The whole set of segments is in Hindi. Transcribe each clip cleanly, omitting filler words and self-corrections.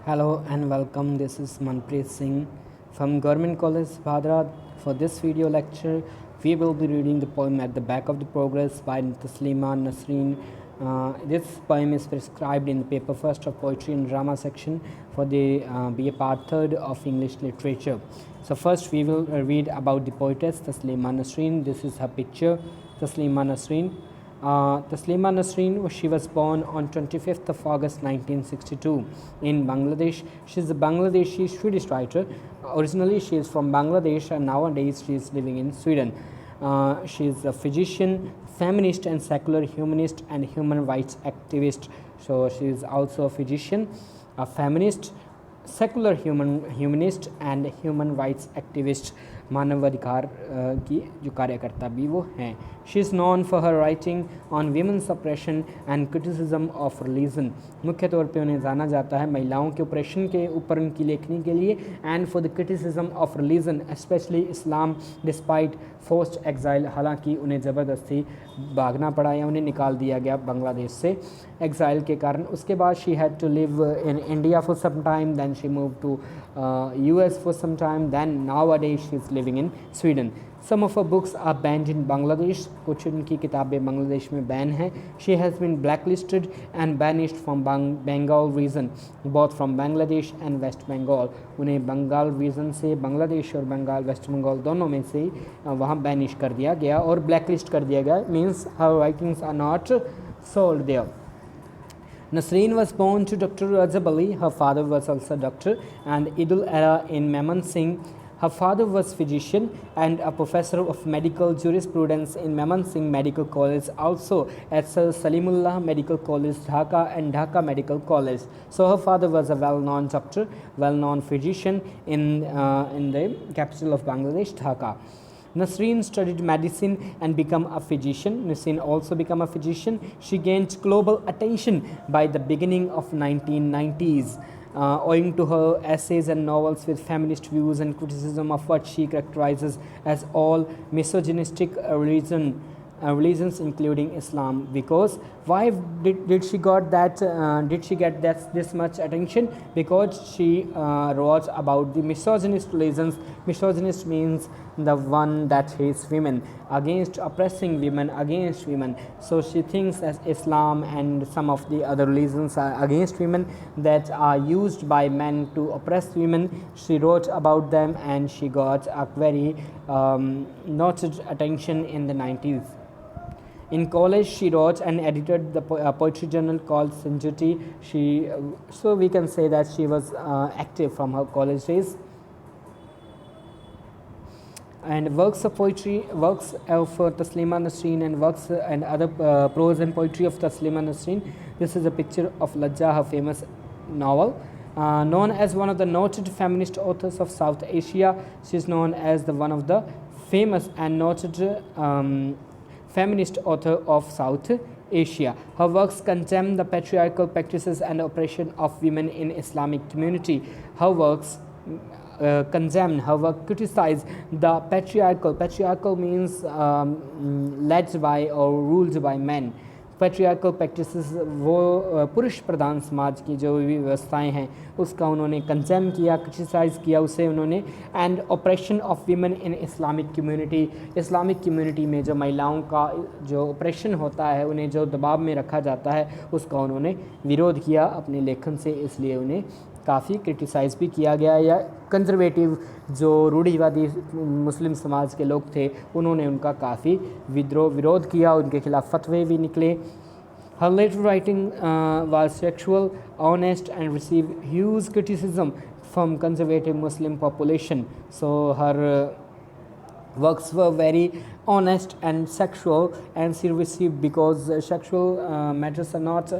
Hello and welcome. This is Manpreet Singh from Government College Bhadra. For this video lecture, we will be reading the poem At the Back of the Progress by Taslima Nasreen. This poem is prescribed in the paper first of Poetry and Drama section for the BA Part 3rd of English Literature. So first we will read about the poetess Taslima Nasreen. This is her picture, Taslima Nasreen. Taslima Nasreen, she was born on 25th of August 1962 in Bangladesh. She is a Bangladeshi Swedish writer. Originally she is from Bangladesh and nowadays she is living in Sweden. She is a physician, feminist and secular humanist and human rights activist. So she is also a physician, a feminist, secular humanist and human rights activist, मानवाधिकार की जो कार्यकर्ता भी वो हैं. She is non for her writing on women's operation and criticism of religion. मुख्य तौर पे उन्हें जाना जाता है महिलाओं के ऑपरेशन के ऊपर उनकी लेखनी के लिए and for the criticism of religion specially Islam despite forced exile. हालांकि उन्हें ज़बरदस्ती भागना पड़ा या उन्हें निकाल दिया गया बांग्लादेश से एग्जाइल के कारण. उसके बाद she had to live in India for some time, then she moved to US for some time, then nowadays she is living in Sweden. Some of her books are banned in Bangladesh. कुछ उनकी किताबें बांग्लादेश में बैन हैं. She has been blacklisted and banished from Bengal region, both from Bangladesh and West Bengal. उन्हें बंगाल रीजन से बांग्लादेश और बंगाल वेस्ट बंगाल दोनों में से वहाँ बैनिश कर दिया गया और ब्लैकलिस्ट कर दिया गया. Means her writings are not sold there. Nasreen was born to Dr. Rajab Ali. Her father was also doctor and Idul Era in Mymensingh. Her father was physician and a professor of medical jurisprudence in Mymensingh Medical College, also at Sir Salimullah Medical College, Dhaka and Dhaka Medical College. So her father was a well-known doctor, well-known physician in the capital of Bangladesh, Dhaka. Nasreen studied medicine and became a physician. Nasreen also became a physician. She gained global attention by the beginning of 1990s. Owing to her essays and novels with feminist views and criticism of what she characterizes as all misogynistic religions including Islam. Because why did she got that this much attention? Because she wrote about the misogynist religions. Misogynist means the one that hates women, against oppressing women, against women. So she thinks as Islam and some of the other religions are against women, that are used by men to oppress women. She wrote about them and she got a very noted attention in the 90s. In college, she wrote and edited the poetry journal called Sanjuti. So we can say that she was active from her college days. And works of poetry, works of Taslima Nasreen and works and other prose and poetry of Taslima Nasreen. This is a picture of Lajja, her famous novel. Known as one of the noted feminist authors of South Asia, she is known as one of the famous and noted feminist author of South Asia. Her works condemn the patriarchal practices and oppression of women in Islamic community. Her works condemn, her work criticize the patriarchal means led by or ruled by men. Patriarchal practices वो पुरुष प्रधान समाज की जो भी व्यवस्थाएं हैं उसका उन्होंने कंडेम किया, क्रिटिसाइज़ किया उसे उन्होंने. And operation of women in Islamic community, Islamic community में जो महिलाओं का जो ऑपरेशन होता है, उन्हें जो दबाव में रखा जाता है, उसका उन्होंने विरोध किया अपने लेखन से. इसलिए उन्हें काफ़ी क्रिटिसाइज़ भी किया गया. या कंजर्वेटिव जो रूढ़िवादी मुस्लिम समाज के लोग थे उन्होंने उनका काफ़ी विरोध किया, उनके खिलाफ फतवे भी निकले. Her later writing was sexual, honest and received huge criticism from conservative Muslim population. So her works were very honest and sexual, and she received, because sexual matters are not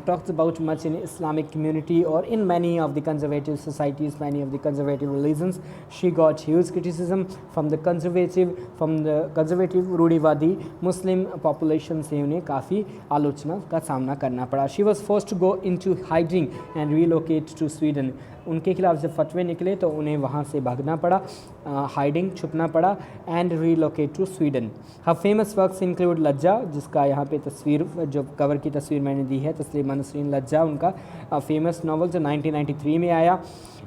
talked about much in Islamic community or in many of the conservative societies, many of the conservative religions. She got huge criticism from the conservative रूढ़िवादी मुस्लिम population से उन्हें काफ़ी आलोचना का सामना करना पड़ा. She was forced to go into hiding and relocate to Sweden. उनके खिलाफ जब फतवे निकले तो उन्हें वहाँ से भागना पड़ा, हाइडिंग छुपना पड़ा, and relocate to Sweden. Her famous works include Lajja, जिसका यहाँ पे तस्वीर, जो कवर की तस्वीर मैंने दी है, तस्लीमा नसरीन लज्जा उनका फेमस नावल जो 1993 में आया।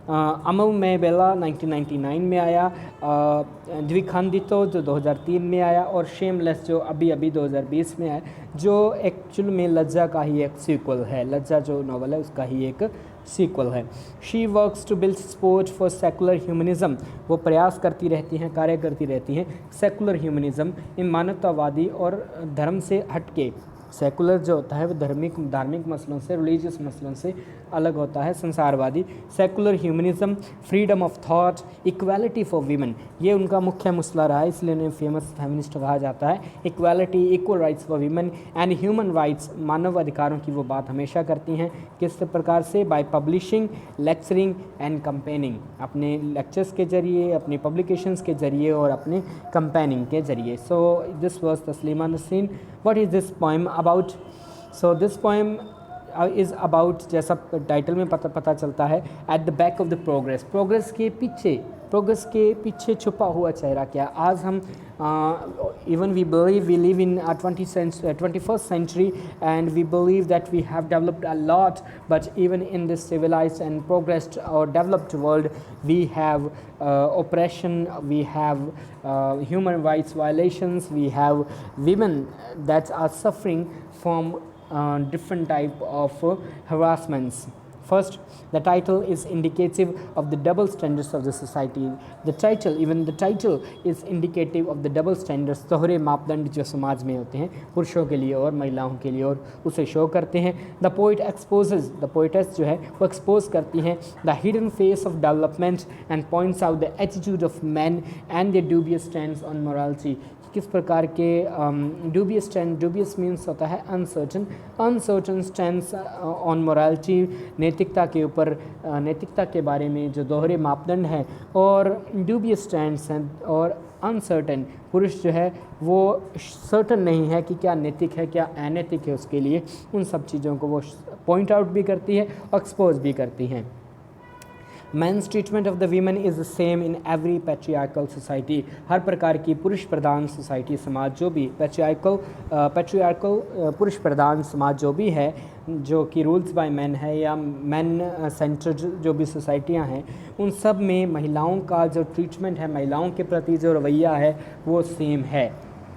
अमव में बेला 1999 में आया, द्विखंडितो जो 2003 में आया, और शेमलेस जो अभी 2020 में आया, जो एक्चुअल में लज्जा का ही एक सीक्वल है। लज्जा जो नावल है उसका ही एक सीक्वल है। She works to build support for secular humanism, वो प्रयास करती रहती हैं, कार्य करती रहती हैं सेकुलर ह्यूमनिज़म, इन मानवतावादी और धर्म से हटके। सेकुलर जो होता है वो धार्मिक मसलों से, रिलीजियस मसलों से अलग होता है, संसारवादी। Secular humanism, freedom of thought, equality for women, ये उनका मुख्य मसला रहा है, इसलिए उन्हें फेमस फेमिनिस्ट कहा जाता है। Equality, equal rights for women and human rights, मानव अधिकारों की वो बात हमेशा करती हैं। किस प्रकार से? By publishing, lecturing and campaigning, अपने लेक्चर्स के ज़रिए, अपनी पब्लिकेशंस के ज़रिए और अपने कंपेनिंग के ज़रिए। So this was Taslima Nasrin. What is this poem about? So this poem is about, जैसा टाइटल में पता चलता है, at the back of the progress, progress के पीछे छुपा हुआ चेहरा क्या। आज हम even we believe we live in a 21st century and we believe that we have developed a lot, but even in this civilized and progressed or developed world we have oppression, we have human rights violations, we have women that are suffering from different type of harassments. First, the title is indicative of the double standards of the society. Even the title is indicative of the double standards, दोहरे मापदंड जो समाज में होते हैं पुरुषों के लिए और महिलाओं के लिए, और उसे शो करते हैं। The poet exposes, the poetess जो है वो expose करती हैं the hidden face of development and points out the attitude of men and their dubious stance on morality. किस प्रकार के dubious मीन्स होता है uncertain stance on morality, नैतिकता के ऊपर, नैतिकता के बारे में जो दोहरे मापदंड हैं, और dubious stance हैं, और uncertain, पुरुष जो है वो सर्टन नहीं है कि क्या नैतिक है क्या अनैतिक है उसके लिए, उन सब चीज़ों को वो पॉइंट आउट भी करती है और एक्सपोज भी करती हैं। Men's treatment of the women is the same in every patriarchal society. हर प्रकार की पुरुष प्रधान सोसाइटी, समाज जो भी patriarchal पुरुष प्रधान समाज जो भी है, जो कि रूल्स बाय मैन है या मैन सेंटर्ड जो भी सोसाइटियां हैं, उन सब में महिलाओं का जो ट्रीटमेंट है, महिलाओं के प्रति जो रवैया है वो सेम है,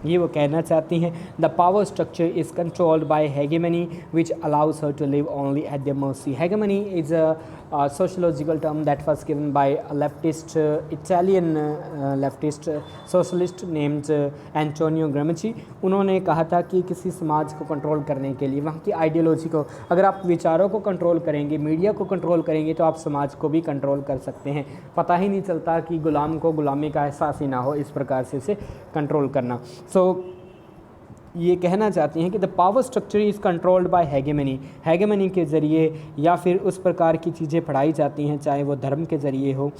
ये वो कहना चाहती हैं। The power structure is controlled by hegemony which allows her to live only at their mercy. Hegemony is a sociological term that was given by a leftist Italian leftist socialist named Antonio Gramsci। उन्होंने कहा था कि किसी समाज को कंट्रोल करने के लिए, वहाँ की आइडियोलॉजी को, अगर आप विचारों को कंट्रोल करेंगे, मीडिया को कंट्रोल करेंगे, तो आप समाज को भी कंट्रोल कर सकते हैं। पता ही नहीं चलता कि गुलाम को गुलामी का एहसास ही ना हो, इस प्रकार से इसे कंट्रोल करना। ये कहना चाहती हैं कि the power structure is controlled by hegemony के ज़रिए, या फिर उस प्रकार की चीज़ें पढ़ाई जाती हैं, चाहे वो धर्म के ज़रिए हो,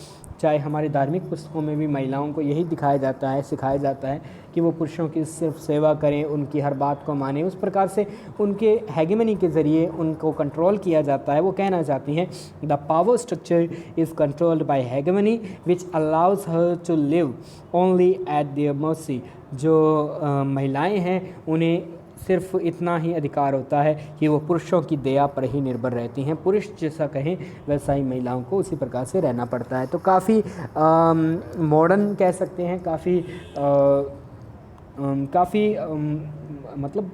चाहे हमारे धार्मिक पुस्तकों में भी महिलाओं को यही दिखाया जाता है, सिखाया जाता है कि वो पुरुषों की सिर्फ सेवा करें, उनकी हर बात को मानें। उस प्रकार से उनके हेगेमनी के ज़रिए उनको कंट्रोल किया जाता है। वो कहना चाहती हैं the power structure is controlled by hegemony which allows her to live only at their mercy. जो महिलाएं हैं उन्हें सिर्फ इतना ही अधिकार होता है कि वो पुरुषों की दया पर ही निर्भर रहती हैं। पुरुष जैसा कहें वैसा ही महिलाओं को उसी प्रकार से रहना पड़ता है। तो काफ़ी मॉडर्न कह सकते हैं, काफ़ी मतलब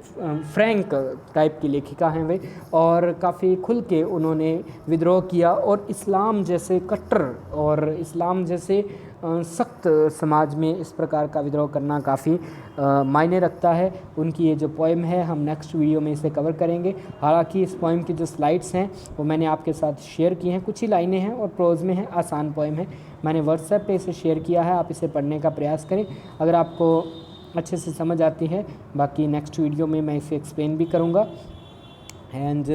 फ्रैंक टाइप की लेखिका हैं वे, और काफ़ी खुल के उन्होंने विद्रोह किया, और इस्लाम जैसे कट्टर और इस्लाम जैसे सख्त समाज में इस प्रकार का विद्रोह करना काफ़ी मायने रखता है। उनकी ये जो पोएम है हम नेक्स्ट वीडियो में इसे कवर करेंगे। हालांकि इस पोएम की जो स्लाइड्स हैं वो मैंने आपके साथ शेयर की हैं, कुछ ही लाइनें हैं और प्रोज़ में हैं, आसान पोएम है। मैंने व्हाट्सएप पे इसे शेयर किया है, आप इसे पढ़ने का प्रयास करें अगर आपको अच्छे से समझ आती है। बाकी नेक्स्ट वीडियो में मैं इसे एक्सप्लेन भी करूँगा। एंड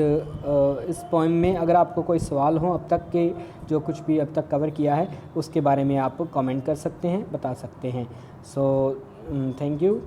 इस पोएम में अगर आपको कोई सवाल हो अब तक के, जो कुछ भी अब तक कवर किया है उसके बारे में आप कमेंट कर सकते हैं, बता सकते हैं। So thank you.